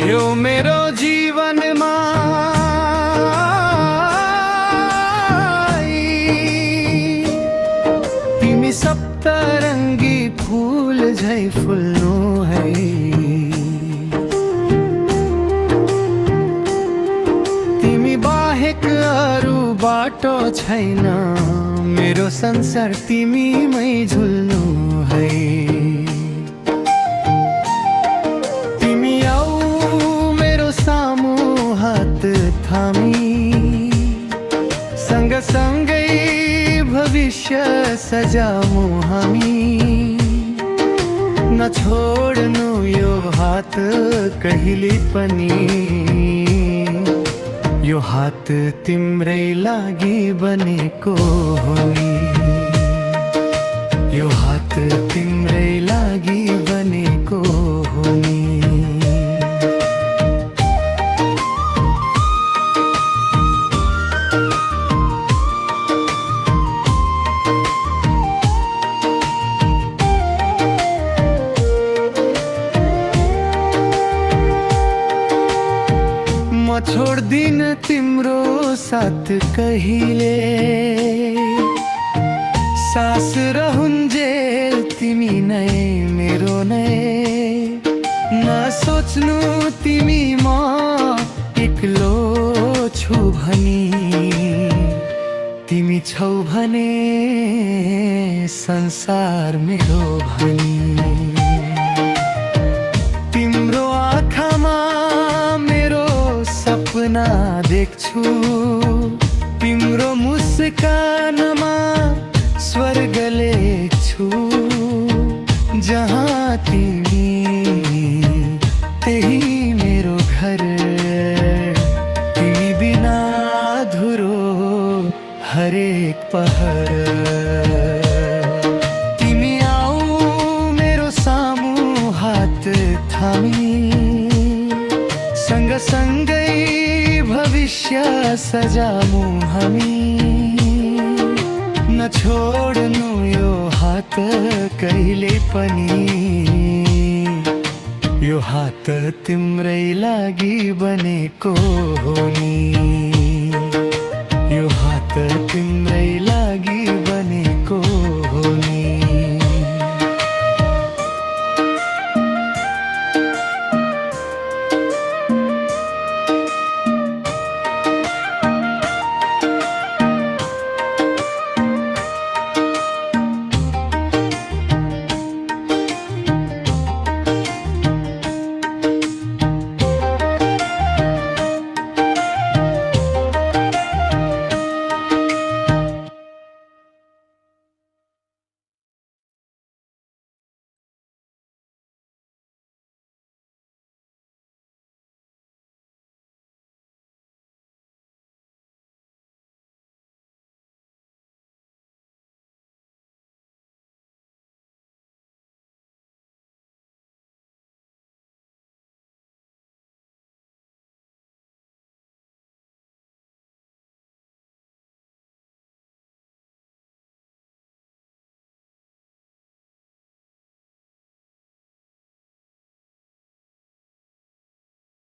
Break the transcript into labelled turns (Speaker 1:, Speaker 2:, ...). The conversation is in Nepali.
Speaker 1: यो मेरो जीवनमा तिमी सप्तरङ्गी फूल झै फुल्नु है। तिमी बाहेक अरू बाटो छैन, मेरो संसार तिमीमै झुल्नु है। तिमी आऊ मेरो सामु हात थामी, सँगसँगै भविष्य सजाऊँ हामी। नछोड्नु यो हात कहिले पनि, यो हात तिम्रै लागि बनेको हो नि। यो हात तिम्रै लागि बनेको हो नि। म छोड्दिन तिम्रो साथ कहिले, सास रहन्जेल तिमी नै मेरो नै। नसोच्नु तिमी म एक्लो छु भनी, तिमी छौ भने संसार मेरो भनी। तिम्रो आँखामा मेरो सपना देख्छु, तिम्रो मुस्कानमा स्वर्ग लेख्छु। जहाँ तिमी त्यही मेरो घर, तिमी बिना अधुरो हरेक पहर। तिमी आऊ मेरो सामु हात थामी, सँगसँगै भविष्य सजाऊँ हामी। नछोड्नु यो हात कहिले पनि, यो हात तिम्रै लागि बनेको हो नि। यो हात तिम्रै